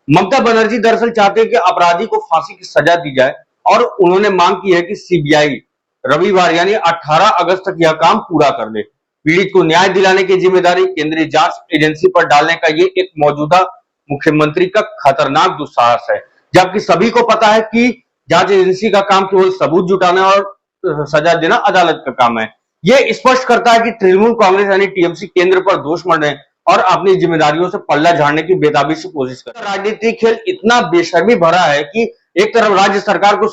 ममता बनर्जी दरअसल चाहते हैं कि अपराधी को फांसी की सजा दी जाए और उन्होंने मांग की है कि सीबीआई रविवार यानी 18 अगस्त तक यह काम पूरा कर ले। पीड़ित को न्याय दिलाने की जिम्मेदारी केंद्रीय जांच एजेंसी पर डालने का ये एक मौजूदा मुख्यमंत्री का खतरनाक दुस्साहस है, जबकि सभी को पता है कि जांच एजेंसी का काम केवल सबूत जुटाना और सजा देना अदालत का काम है। ये स्पष्ट करता है कि तृणमूल कांग्रेस यानी टीएमसी केंद्र पर दोष मढ़ने और अपनी जिम्मेदारियों से पल्ला झाड़ने की बेताबी से कोशिश कर रहा है। राजनीतिक खेल इतना बेशर्मी भरा है कि एक तरफ राज्य सरकार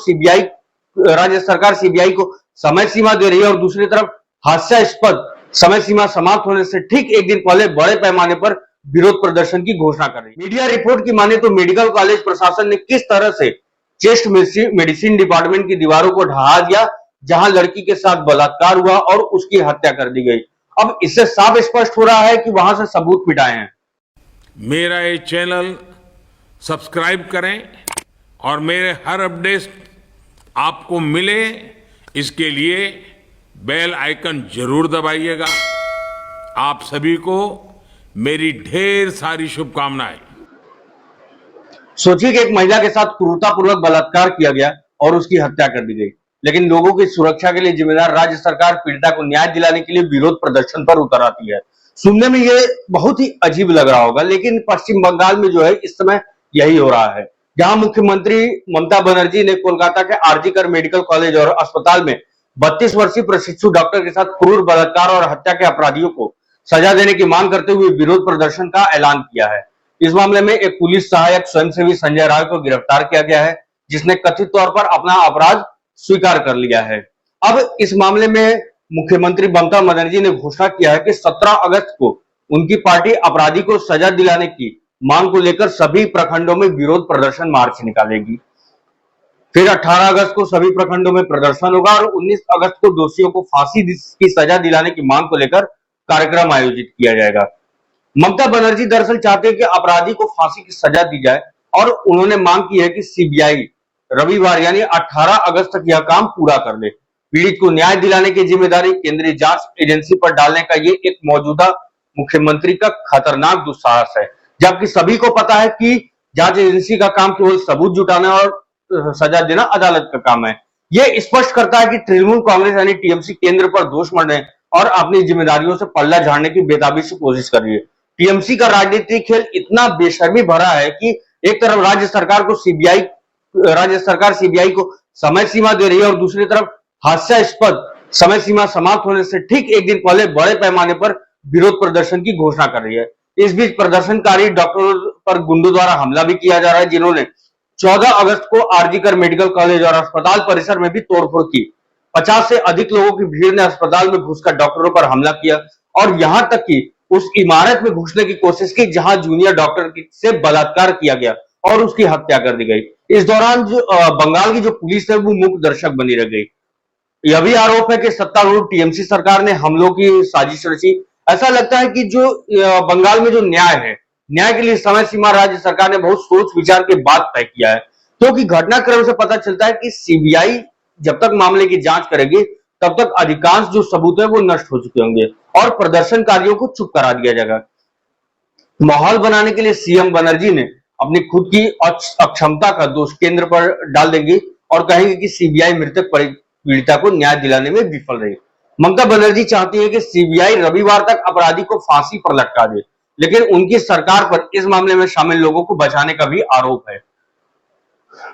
सीबीआई को समय सीमा दे रही है और दूसरी तरफ हास्यास्पद समय सीमा समाप्त होने से ठीक एक दिन पहले बड़े पैमाने पर विरोध प्रदर्शन की घोषणा कर रही है। मीडिया रिपोर्ट की माने तो मेडिकल कॉलेज प्रशासन ने किस तरह से चेस्ट मेडिसिन डिपार्टमेंट की दीवारों को ढहा दिया, जहां लड़की के साथ बलात्कार हुआ और उसकी हत्या कर दी गई। अब इससे साफ स्पष्ट हो रहा है कि वहां से सबूत मिटाए हैं। मेरा ये चैनल सब्सक्राइब करें और मेरे हर अपडेट आपको मिले, इसके लिए बेल आइकन जरूर दबाइएगा। आप सभी को मेरी ढेर सारी शुभकामनाएं। सोचिए कि एक महिला के साथ क्रूरतापूर्वक बलात्कार किया गया और उसकी हत्या कर दी गई, लेकिन लोगों की सुरक्षा के लिए जिम्मेदार राज्य सरकार पीड़िता को न्याय दिलाने के लिए विरोध प्रदर्शन पर उतर आती है। सुनने में ये बहुत ही अजीब लग रहा होगा, लेकिन पश्चिम बंगाल में जो है इस समय यही हो रहा है, जहां मुख्यमंत्री ममता बनर्जी ने कोलकाता के आरजी कर मेडिकल कॉलेज और अस्पताल में 32 वर्षीय प्रशिक्षु डॉक्टर के साथ क्रूर बलात्कार और हत्या के अपराधियों को सजा देने की मांग करते हुए विरोध प्रदर्शन का ऐलान किया है। इस मामले में एक पुलिस सहायक स्वयंसेवी संजय राय को गिरफ्तार किया गया है, जिसने कथित तौर पर अपना अपराध स्वीकार कर लिया है। अब इस मामले में मुख्यमंत्री ममता बनर्जी ने घोषणा किया है कि 17 अगस्त को उनकी पार्टी अपराधी को सजा दिलाने की मांग को लेकर सभी प्रखंडों में विरोध प्रदर्शन मार्च निकालेगी। फिर 18 अगस्त को सभी प्रखंडों में प्रदर्शन होगा और 19 अगस्त को दोषियों को फांसी की सजा दिलाने की मांग को लेकर कार्यक्रम आयोजित किया जाएगा। ममता बनर्जी दरअसल चाहते हैं कि अपराधी को फांसी की सजा दी जाए और उन्होंने मांग की है कि सीबीआई रविवार यानी 18 अगस्त तक यह काम पूरा कर ले। पीड़ित को न्याय दिलाने की जिम्मेदारी केंद्रीय जांच एजेंसी पर डालने का ये एक मौजूदा मुख्यमंत्री का खतरनाक दुस्साहस है, जबकि सभी को पता है कि जांच एजेंसी का काम केवल सबूत जुटाना और सजा देना अदालत का काम है। ये स्पष्ट करता है कि तृणमूल कांग्रेस यानी टीएमसी केंद्र पर दोष मढ़ने और अपनी जिम्मेदारियों से पल्ला झाड़ने की बेताबी से कोशिश कर रही है। टीएमसी का राजनीतिक खेल इतना बेशर्मी भरा है कि एक तरफ राज्य सरकार सीबीआई को समय सीमा दे रही है और दूसरी तरफ हास्यास्पद समय सीमा समाप्त होने से ठीक एक दिन पहले बड़े पैमाने पर विरोध प्रदर्शन की घोषणा कर रही है। इस बीच प्रदर्शनकारी डॉक्टरों पर गुंडों द्वारा हमला भी किया जा रहा है, जिन्होंने 14 अगस्त को आरजी कर मेडिकल कॉलेज और अस्पताल परिसर में भी तोड़फोड़ की। 50 से अधिक लोगों की भीड़ ने अस्पताल में घुसकर डॉक्टरों पर हमला किया और यहां तक कि उस इमारत में घुसने की कोशिश की जहां जूनियर डॉक्टर से बलात्कार किया गया और उसकी हत्या कर दी गई। इस दौरान जो बंगाल की जो पुलिस है वो मूक दर्शक बनी रह गई। यह भी आरोप है कि सत्तारूढ़ टीएमसी सरकार ने हमलों की साजिश रची। ऐसा लगता है कि जो बंगाल में जो न्याय है, न्याय के लिए समय सीमा राज्य सरकार ने बहुत सोच विचार के बाद तय किया है, क्योंकि घटनाक्रम से पता चलता है कि सीबीआई जब तक मामले की जांच करेगी तब तक अधिकांश जो सबूत है वो नष्ट हो चुके होंगे और प्रदर्शनकारियों को चुप करा दिया जाएगा। माहौल बनाने के लिए सीएम बनर्जी ने अपनी खुद की अक्षमता का दोष केंद्र पर डाल देंगी और कहेंगे कि सीबीआई मृतक पीड़िता को न्याय दिलाने में विफल रही। ममता बनर्जी चाहती है कि सीबीआई रविवार तक अपराधी को फांसी पर लटका दे, लेकिन उनकी सरकार पर इस मामले में शामिल लोगों को बचाने का भी आरोप है।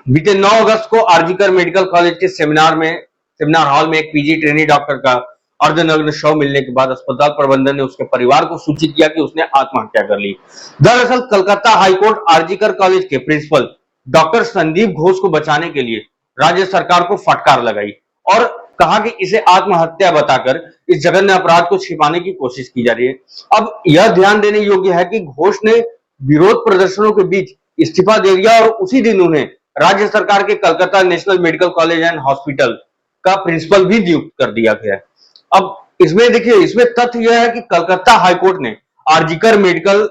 बीते 9 अगस्त को आरजी कर मेडिकल कॉलेज के सेमिनार हॉल में एक पीजी ट्रेनी डॉक्टर का अर्धनग्न शव मिलने के बाद अस्पताल प्रबंधन ने उसके परिवार को सूचित किया कि उसने आत्महत्या कर ली। दरअसल कलकत्ता हाईकोर्ट आरजी कर कॉलेज के प्रिंसिपल डॉक्टर संदीप घोष को बचाने के लिए राज्य सरकार को फटकार लगाई और कहा कि इसे आत्महत्या बताकर इस जघन्य अपराध को छिपाने की कोशिश की जा रही है। अब यह ध्यान देने योग्य है कि घोष ने विरोध प्रदर्शनों के बीच इस्तीफा दे दिया और उसी दिन उन्हें राज्य सरकार के Calcutta national medical college and hospital का प्रिंसिपल भी नियुक्त कर दिया गया है। अब इसमें देखिए, इसमें तथ्य यह है कि कलकत्ता हाईकोर्ट ने आरजी कर मेडिकल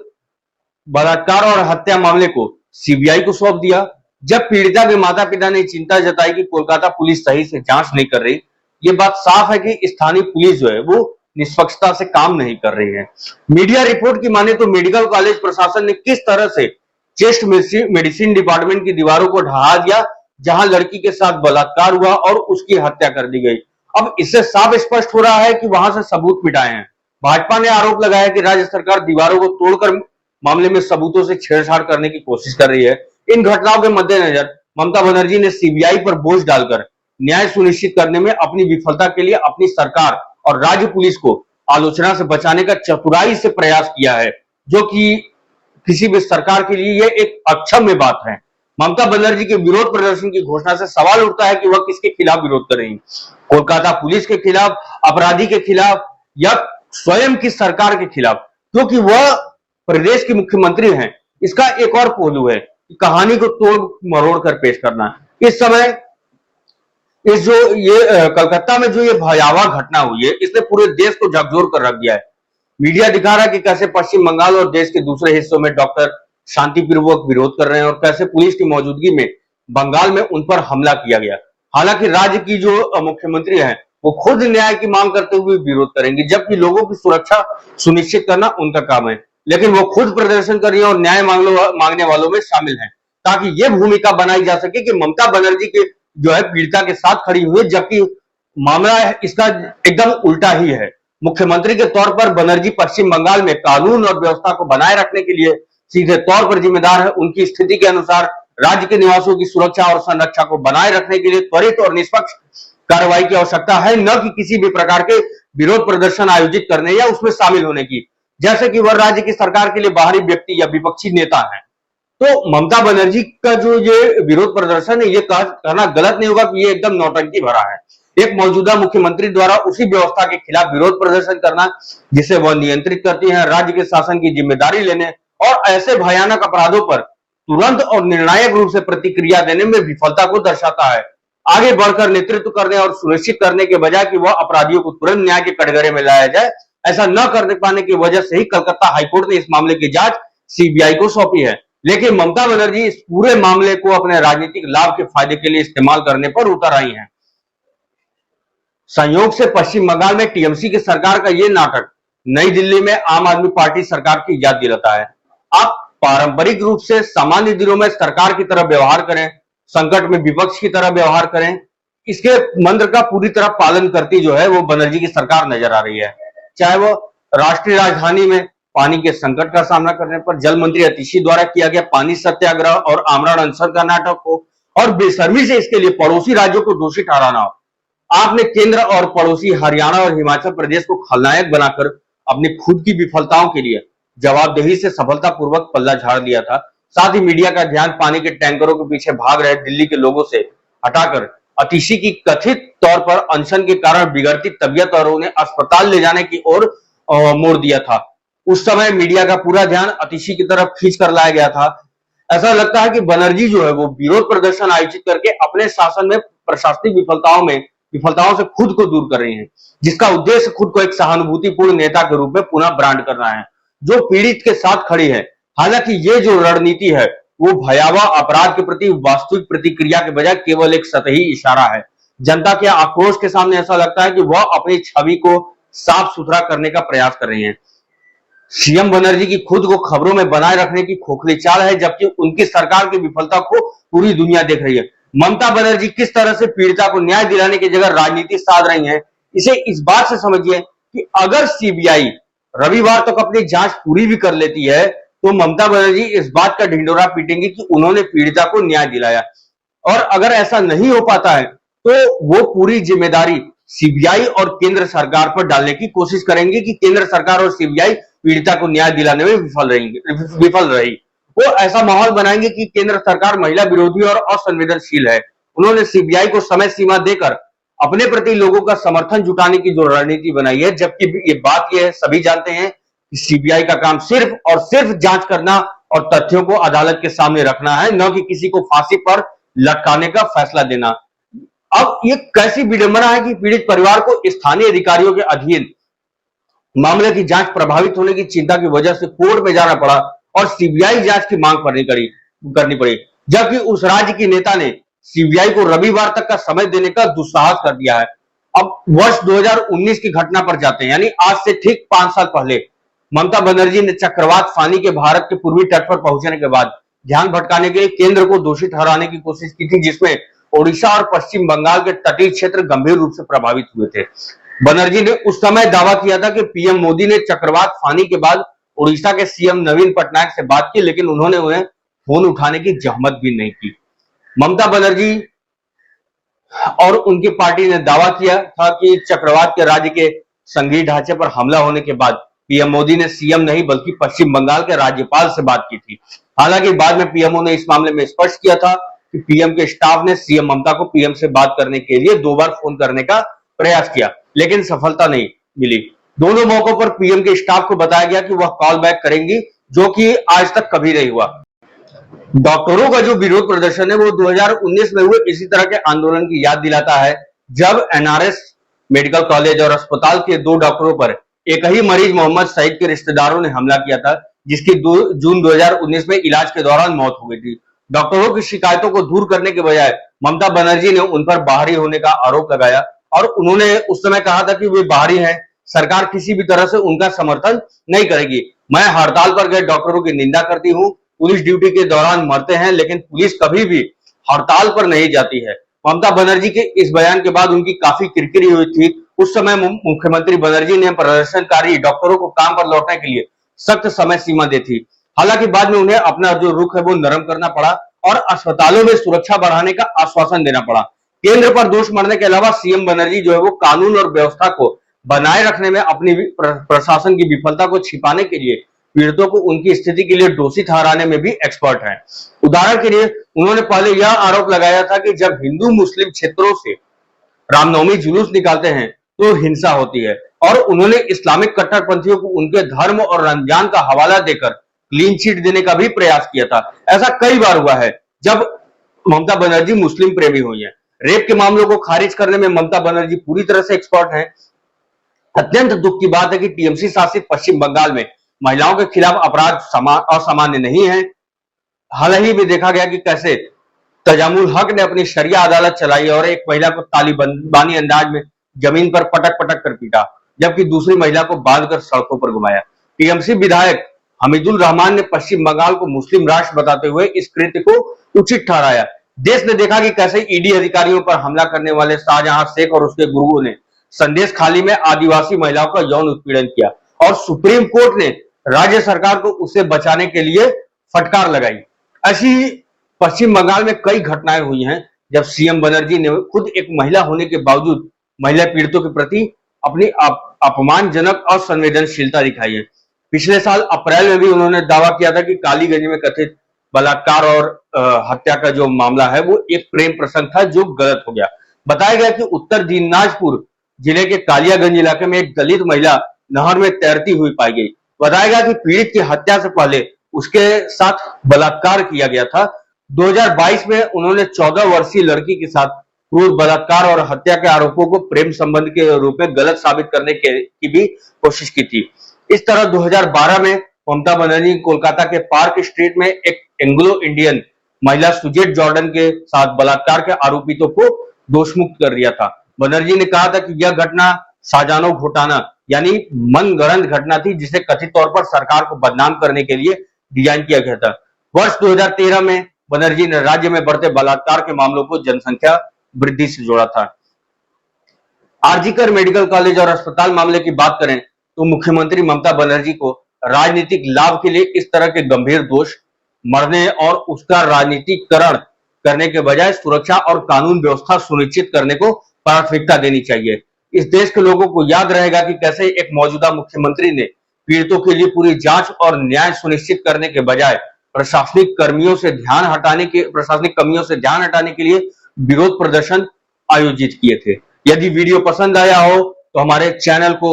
बलात्कार और हत्या मामले को सीबीआई को सौंप दिया, जब पीड़िता के माता पिता ने चिंता जताई कि कोलकाता पुलिस सही से जांच नहीं कर रही। ये बात साफ है कि स्थानीय पुलिस जो है वो निष्पक्षता से काम नहीं कर रही है। मीडिया रिपोर्ट की माने तो मेडिकल कॉलेज प्रशासन ने किस तरह से चेस्ट मेडिसिन डिपार्टमेंट की दीवारों को ढहा दिया, जहां लड़की के साथ बलात्कार हुआ और उसकी हत्या कर दी गई। अब इससे साफ स्पष्ट हो रहा है कि वहां से सबूत मिटाए हैं। भाजपा ने आरोप लगाया कि राज्य सरकार दीवारों को तोड़कर मामले में सबूतों से छेड़छाड़ करने की कोशिश कर रही है। इन घटनाओं के मद्देनजर ममता बनर्जी ने सीबीआई पर बोझ डालकर न्याय सुनिश्चित करने में अपनी विफलता के लिए अपनी सरकार और राज्य पुलिस को आलोचना से बचाने का चतुराई से प्रयास किया है, जो कि किसी भी सरकार के लिए यह एक अक्षम्य बात है। ममता बनर्जी के विरोध प्रदर्शन की घोषणा से सवाल उठता है कि वह किसके खिलाफ विरोध कर रही है, कोलकाता पुलिस के खिलाफ, अपराधी के खिलाफ, या स्वयं की सरकार के खिलाफ, क्योंकि वह प्रदेश के मुख्यमंत्री हैं। इसका एक और पहलू है कि कहानी को तोड़ मरोड़ कर पेश करना। इस समय इस जो ये कलकत्ता में जो ये भयावह घटना हुई है, इसने पूरे देश को झकझोर कर रख दिया है। मीडिया दिखा रहा है कि कैसे पश्चिम बंगाल और देश के दूसरे हिस्सों में डॉक्टर शांतिपूर्वक विरोध कर रहे हैं और कैसे पुलिस की मौजूदगी में बंगाल में उन पर हमला किया गया। हालांकि राज्य की जो मुख्यमंत्री हैं, वो खुद न्याय की मांग करते हुए विरोध करेंगी, जबकि लोगों की सुरक्षा सुनिश्चित करना उनका काम है। लेकिन वो खुद प्रदर्शन कर रही है और न्याय मांगने वालों में शामिल हैं, ताकि ये भूमिका बनाई जा सके कि ममता बनर्जी के जो है पीड़िता के साथ खड़ी हुई, जबकि मामला इसका एकदम उल्टा ही है। मुख्यमंत्री के तौर पर बनर्जी पश्चिम बंगाल में कानून और व्यवस्था को बनाए रखने के लिए सीधे तौर पर जिम्मेदार है। उनकी स्थिति के अनुसार राज्य के निवासियों की सुरक्षा और संरक्षा को बनाए रखने के लिए त्वरित और निष्पक्ष कार्रवाई की आवश्यकता है, न कि किसी भी प्रकार के विरोध प्रदर्शन आयोजित करने या उसमें शामिल होने की, जैसे कि वह राज्य की सरकार के लिए बाहरी व्यक्ति या विपक्षी नेता है। तो ममता बनर्जी का जो ये विरोध प्रदर्शन है, ये कहना गलत नहीं होगा कि ये एकदम नौटंकी भरा है। एक मौजूदा मुख्यमंत्री द्वारा उसी व्यवस्था के खिलाफ विरोध प्रदर्शन करना जिसे वह नियंत्रित करती है, राज्य के शासन की जिम्मेदारी लेने और ऐसे भयानक अपराधों पर तुरंत और निर्णायक रूप से प्रतिक्रिया देने में विफलता को दर्शाता है। आगे बढ़कर नेतृत्व करने और सुनिश्चित करने के बजाय कि वह अपराधियों को तुरंत न्याय के कटघरे में लाया जाए, ऐसा न कर पाने की वजह से ही कलकत्ता हाईकोर्ट ने इस मामले की जांच सीबीआई को सौंपी है। लेकिन ममता बनर्जी इस पूरे मामले को अपने राजनीतिक लाभ के फायदे के लिए इस्तेमाल करने पर उतर आई हैं। संयोग से पश्चिम बंगाल में टीएमसी की सरकार का यह नाटक नई दिल्ली में आम आदमी पार्टी सरकार की याद दिलाता है। आप पारंपरिक रूप से सामान्य दिनों में सरकार की तरह व्यवहार करें, संकट में विपक्ष की तरह व्यवहार करें, इसके मंत्र का पूरी तरह पालन करती जो है वो बनर्जी की सरकार नजर आ रही है। चाहे वो राष्ट्रीय राजधानी में पानी के संकट का सामना करने पर जल मंत्री अतिशी द्वारा किया गया पानी सत्याग्रह और आमरण अनशन का नाटक हो, और बेशर्मी से इसके लिए पड़ोसी राज्यों को दोषी ठहराना हो। आपने केंद्र और पड़ोसी हरियाणा और हिमाचल प्रदेश को खलनायक बनाकर अपनी खुद की विफलताओं के लिए जवाबदेही से सफलतापूर्वक पल्ला झाड़ दिया था। साथ ही मीडिया का ध्यान पानी के टैंकरों के पीछे भाग रहे दिल्ली के लोगों से हटाकर अतिशी की कथित तौर पर अनशन के कारण बिगड़ती तबीयत और उन्हें अस्पताल ले जाने की ओर मोड़ दिया था। उस समय मीडिया का पूरा ध्यान अतिशी की तरफ खींच कर लाया गया था। ऐसा लगता है कि बनर्जी जो है वो विरोध प्रदर्शन आयोजित करके अपने शासन में प्रशासनिक विफलताओं से खुद को दूर कर रही हैं, जिसका उद्देश्य खुद को एक सहानुभूतिपूर्ण नेता के रूप में पुनः ब्रांड करना है, जो पीड़ित के साथ खड़ी है। हालांकि ये जो रणनीति है वो भयावह अपराध के प्रति वास्तविक प्रतिक्रिया के बजाय केवल एक सतही इशारा है। जनता के आक्रोश के सामने ऐसा लगता है कि वह अपनी छवि को साफ सुथरा करने का प्रयास कर रही है। सीएम बनर्जी की खुद को खबरों में बनाए रखने की खोखली चाल है, जबकि उनकी सरकार की विफलता को पूरी दुनिया देख रही है। ममता बनर्जी किस तरह से पीड़िता को न्याय दिलाने की जगह राजनीति साध रही हैं, इसे इस बात से समझिए कि अगर सीबीआई रविवार तक अपनी जांच पूरी भी कर लेती है तो ममता बनर्जी इस बात का ढिंडोरा पीटेंगी कि उन्होंने पीड़िता को न्याय दिलाया, और अगर ऐसा नहीं हो पाता है तो वो पूरी जिम्मेदारी सीबीआई और केंद्र सरकार पर डालने की कोशिश करेंगे कि केंद्र सरकार और सीबीआई पीड़िता को न्याय दिलाने में विफल रही। वो ऐसा माहौल बनाएंगे कि केंद्र सरकार महिला विरोधी और असंवेदनशील है। उन्होंने सीबीआई को समय सीमा देकर अपने प्रति लोगों का समर्थन जुटाने की जो रणनीति बनाई है, जबकि ये बात ये है, सभी जानते हैं कि सीबीआई का काम सिर्फ और सिर्फ जांच करना और तथ्यों को अदालत के सामने रखना है, न कि किसी को फांसी पर लटकाने का फैसला देना। अब ये कैसी विडंबना है कि पीड़ित परिवार को स्थानीय अधिकारियों के अधीन मामले की जांच प्रभावित होने की चिंता की वजह से कोर्ट में जाना पड़ा और सीबीआई जांच की मांग करनी पड़ी, जबकि उस राज्य की नेता ने सीबीआई को रविवार तक का समय देने का दुस्साहस कर दिया है। अब वर्ष 2019 की घटना पर जाते हैं, यानी आज से ठीक 5 साल पहले ममता बनर्जी ने चक्रवात फानी के भारत के पूर्वी तट पर पहुंचने के बाद ध्यान भटकाने के लिए केंद्र को दोषी ठहराने की कोशिश की थी, जिसमें ओडिशा और पश्चिम बंगाल के तटीय क्षेत्र गंभीर रूप से प्रभावित हुए थे। बनर्जी ने उस समय दावा किया था कि पीएम मोदी ने चक्रवात फानी के बाद ओडिशा के सीएम नवीन पटनायक से बात की, लेकिन उन्होंने उन्हें फोन उठाने की जहमत भी नहीं की। ममता बनर्जी और उनकी पार्टी ने दावा किया था कि चक्रवात के राज्य के संघीय ढांचे पर हमला होने के बाद पीएम मोदी ने सीएम नहीं बल्कि पश्चिम बंगाल के राज्यपाल से बात की थी। हालांकि बाद में पीएमओ ने इस मामले में स्पष्ट किया था कि पीएम के स्टाफ ने सीएम ममता को पीएम से बात करने के लिए 2 बार फोन करने का प्रयास किया, लेकिन सफलता नहीं मिली। दोनों मौकों पर पीएम के स्टाफ को बताया गया कि वह कॉल बैक करेंगी, जो कि आज तक कभी नहीं हुआ। डॉक्टरों का जो विरोध प्रदर्शन है वो 2019 में हुए इसी तरह के आंदोलन की याद दिलाता है, जब एनआरएस मेडिकल कॉलेज और अस्पताल के 2 डॉक्टरों पर एक ही मरीज मोहम्मद सईद के रिश्तेदारों ने हमला किया था, जिसकी जून 2019 में इलाज के दौरान मौत हो गई थी। डॉक्टरों की शिकायतों को दूर करने के बजाय ममता बनर्जी ने उन पर बाहरी होने का आरोप लगाया और उन्होंने उस समय कहा था कि वे बाहरी हैं, सरकार किसी भी तरह से उनका समर्थन नहीं करेगी। मैं हड़ताल पर गए डॉक्टरों की निंदा करती हूँ, पुलिस ड्यूटी के दौरान मरते हैं, लेकिन पुलिस कभी भी हड़ताल पर नहीं जाती है। ममता बनर्जी के इस बयान के बाद उनकी काफी किरकिरी हुई थी। उस समय मुख्यमंत्री बनर्जी ने प्रदर्शनकारी डॉक्टरों को काम पर लौटने के लिए सख्त समय सीमा दी थी। हालांकि बाद में उन्हें अपना जो रुख है वो नरम करना पड़ा और अस्पतालों में सुरक्षा बढ़ाने का आश्वासन देना पड़ा। केंद्र पर दोष मढ़ने के अलावा सीएम बनर्जी जो है वो कानून और व्यवस्था को बनाए रखने में अपनी प्रशासन की विफलता को छिपाने के लिए पीड़ितों को उनकी स्थिति के लिए दोषी ठहराने में भी एक्सपर्ट हैं। उदाहरण के लिए उन्होंने पहले यह आरोप लगाया था कि जब हिंदू मुस्लिम क्षेत्रों से रामनवमी जुलूस निकालते हैं तो हिंसा होती है, और उन्होंने इस्लामिक कट्टरपंथियों को उनके धर्म और रमजान का हवाला देकर क्लीन चिट देने का भी प्रयास किया था। ऐसा कई बार हुआ है जब ममता बनर्जी मुस्लिम प्रेमी हुई है। रेप के मामलों को खारिज करने में ममता बनर्जी पूरी तरह से एक्सपर्ट हैं। अत्यंत दुख की बात है कि टीएमसी शासित पश्चिम बंगाल में महिलाओं के खिलाफ अपराध असामान्य नहीं है। हाल ही में देखा गया कि कैसे तजामुल हक ने अपनी शरिया अदालत चलाई और एक महिला को तालिबानी अंदाज में जमीन पर पटक पटक कर पीटा, जबकि दूसरी महिला को बांधकर सड़कों पर घुमाया। टीएमसी विधायक हमीदुल रहमान ने पश्चिम बंगाल को मुस्लिम राष्ट्र बताते हुए इस कृत्य को उचित ठहराया। देश ने देखा कि कैसे ईडी अधिकारियों पर हमला करने वाले शाहजहां शेख और उसके गुरुओं ने संदेश खाली में आदिवासी महिलाओं का यौन उत्पीड़न किया और सुप्रीम कोर्ट ने राज्य सरकार को उसे बचाने के लिए फटकार लगाई। ऐसी पश्चिम बंगाल में कई घटनाएं हुई हैं जब सीएम बनर्जी ने खुद एक महिला होने के बावजूद महिला पीड़ितों के प्रति अपनी अपमानजनक असंवेदनशीलता दिखाई है। पिछले साल अप्रैल में भी उन्होंने दावा किया था कि कालीगंज में कथित बलात्कार और हत्या का जो मामला है वो एक प्रेम प्रसंग था जो गलत हो गया। बताया गया कि उत्तर दिनाजपुर जिले के कालियागंज इलाके में एक दलित महिला नहर में तैरती हुई पाई गई। बताया गया कि पीड़ित की हत्या से पहले उसके साथ बलात्कार किया गया था। 2022 में उन्होंने 14 वर्षीय लड़की के साथ क्रूर बलात्कार और हत्या के आरोपों को प्रेम संबंध के रूप में गलत साबित करने की भी कोशिश की थी। इस तरह 2012 में ममता बनर्जी कोलकाता के पार्क स्ट्रीट में एक एंग्लो इंडियन महिला सुजेट जॉर्डन के साथ बलात्कार के आरोपितों को दोषमुक्त कर दिया था। बनर्जी ने कहा था कि यह घटना साजानो घोटाना यानी मनगढ़ंत घटना थी, जिसे कथित तौर पर सरकार को बदनाम करने के लिए डिजाइन किया गया था। वर्ष 2013 में बनर्जी ने राज्य में बढ़ते बलात्कार के मामलों को जनसंख्या वृद्धि से जोड़ा था। आरजीकर मेडिकल कॉलेज और अस्पताल मामले की बात करें तो मुख्यमंत्री ममता बनर्जी को राजनीतिक लाभ के लिए इस तरह के गंभीर दोष मढ़ने और उसका राजनीतिकरण करने के बजाय सुरक्षा और कानून व्यवस्था सुनिश्चित करने को प्राथमिकता देनी चाहिए। इस देश के लोगों को याद रहेगा कि कैसे एक मौजूदा मुख्यमंत्री ने पीड़ितों के लिए पूरी जांच और न्याय सुनिश्चित करने के बजाय प्रशासनिक कमियों से ध्यान हटाने के लिए विरोध प्रदर्शन आयोजित किए थे। यदि वीडियो पसंद आया हो तो हमारे चैनल को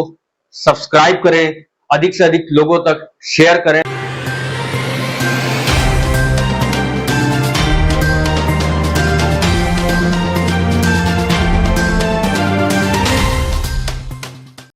सब्सक्राइब करें, अधिक से अधिक लोगों तक शेयर करें।